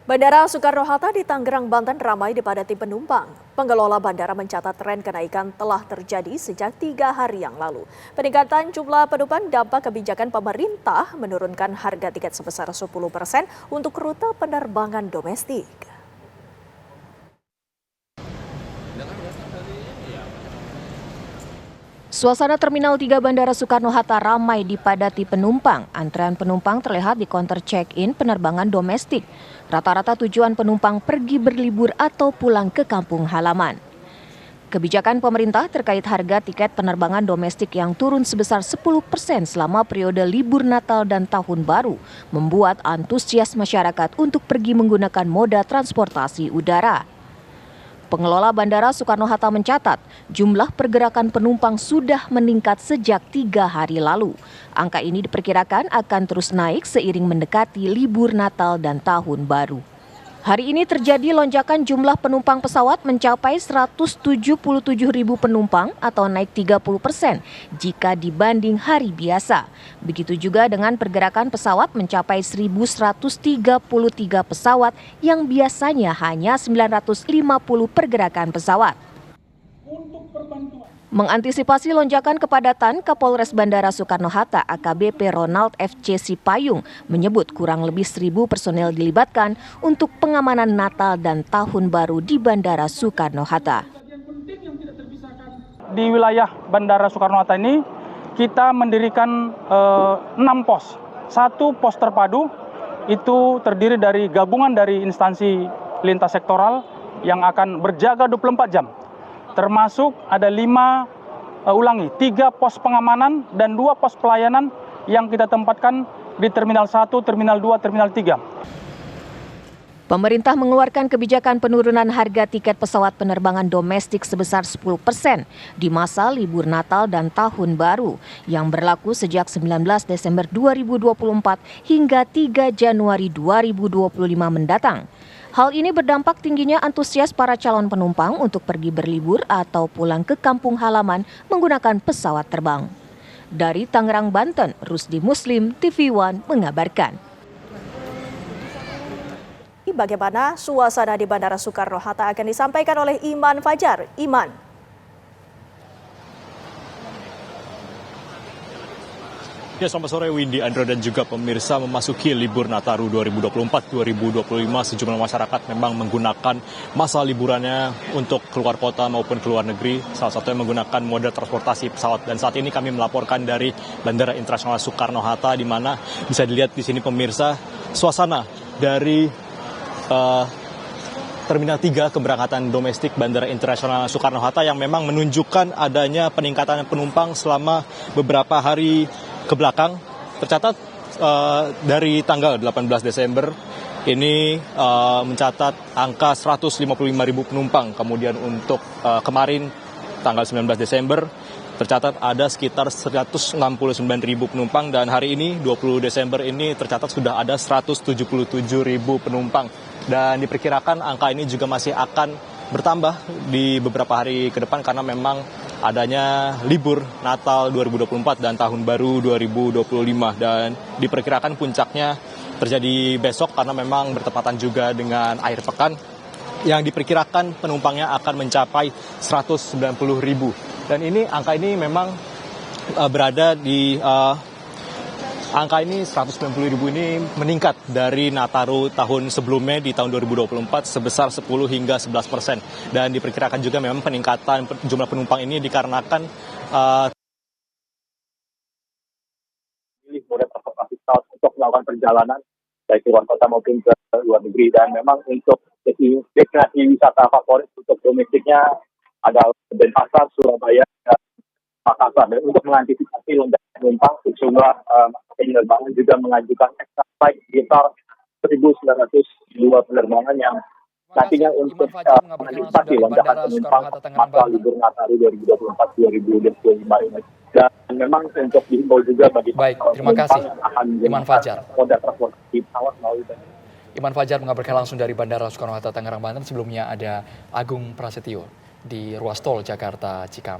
Bandara Soekarno-Hatta di Tangerang, Banten ramai dipadati penumpang. Pengelola bandara mencatat tren kenaikan telah terjadi sejak 3 hari yang lalu. Peningkatan jumlah penumpang dampak kebijakan pemerintah menurunkan harga tiket sebesar 10% untuk rute penerbangan domestik. Suasana Terminal 3 Bandara Soekarno-Hatta ramai dipadati penumpang. Antrean penumpang terlihat di counter check-in penerbangan domestik. Rata-rata tujuan penumpang pergi berlibur atau pulang ke kampung halaman. Kebijakan pemerintah terkait harga tiket penerbangan domestik yang turun sebesar 10% selama periode libur Natal dan Tahun Baru membuat antusias masyarakat untuk pergi menggunakan moda transportasi udara. Pengelola Bandara Soekarno-Hatta mencatat jumlah pergerakan penumpang sudah meningkat sejak 3 hari lalu. Angka ini diperkirakan akan terus naik seiring mendekati libur Natal dan Tahun Baru. Hari ini terjadi lonjakan jumlah penumpang pesawat mencapai 177.000 penumpang atau naik 30% jika dibanding hari biasa. Begitu juga dengan pergerakan pesawat mencapai 1.133 pesawat yang biasanya hanya 950 pergerakan pesawat. Mengantisipasi lonjakan kepadatan, Kapolres Bandara Soekarno-Hatta AKBP Ronald FC Sipayung menyebut kurang lebih 1.000 personel dilibatkan untuk pengamanan Natal dan Tahun Baru di Bandara Soekarno-Hatta. Di wilayah Bandara Soekarno-Hatta ini kita mendirikan 6 pos. 1 pos terpadu itu terdiri dari gabungan dari instansi lintas sektoral yang akan berjaga 24 jam. Termasuk ada 3 pos pengamanan dan 2 pos pelayanan yang kita tempatkan di Terminal 1, Terminal 2, Terminal 3. Pemerintah mengeluarkan kebijakan penurunan harga tiket pesawat penerbangan domestik sebesar 10% di masa libur Natal dan Tahun Baru yang berlaku sejak 19 Desember 2024 hingga 3 Januari 2025 mendatang. Hal ini berdampak tingginya antusias para calon penumpang untuk pergi berlibur atau pulang ke kampung halaman menggunakan pesawat terbang. Dari Tangerang, Banten, Rusdi Muslim, TV One mengabarkan. Bagaimana suasana di Bandara Soekarno-Hatta akan disampaikan oleh Iman Fajar. Iman. Ya, selamat sore Windy, Andra dan juga pemirsa. Memasuki libur Nataru 2024-2025, sejumlah masyarakat memang menggunakan masa liburannya untuk keluar kota maupun keluar negeri. Salah satunya menggunakan moda transportasi pesawat. Dan saat ini kami melaporkan dari Bandara Internasional Soekarno-Hatta, di mana bisa dilihat di sini pemirsa suasana dari Terminal 3 keberangkatan domestik Bandara Internasional Soekarno-Hatta yang memang menunjukkan adanya peningkatan penumpang selama beberapa hari ke belakang. Tercatat dari tanggal 18 Desember ini mencatat angka 155.000 penumpang. Kemudian untuk kemarin tanggal 19 Desember tercatat ada sekitar 169.000 penumpang, dan hari ini 20 Desember ini tercatat sudah ada 177.000 penumpang. Dan diperkirakan angka ini juga masih akan bertambah di beberapa hari ke depan karena memang adanya libur Natal 2024 dan Tahun Baru 2025, dan diperkirakan puncaknya terjadi besok karena memang bertepatan juga dengan akhir pekan yang diperkirakan penumpangnya akan mencapai 190.000. Dan ini angka ini memang berada di angka ini 190.000 ini meningkat dari Nataru tahun sebelumnya di tahun 2024 sebesar 10 hingga 11%. Dan diperkirakan juga memang peningkatan jumlah penumpang ini dikarenakan moda transportasi pesawat untuk melakukan perjalanan baik keluar kota maupun ke luar negeri. Dan memang untuk destinasi wisata favorit untuk domestiknya adalah Denpasar, Surabaya, dan Makassar. Dan untuk mengantisipasi lonjakan penumpang, sejumlah penerbangan juga mengajukan extra flight sekitar 1.902 penerbangan yang nantinya untuk mengantisipasi lonjakan penumpang masa libur Nataru 2024-2025 ini. Dan memang untuk dihimbau juga bagi terima kasih Iman Fajar. Moda transportasi pesawat melalui Iman Fajar mengabarkan langsung dari Bandara Soekarno-Hatta Tangerang, Banten. Sebelumnya ada Agung Prasetyo di ruas tol Jakarta Cikampek.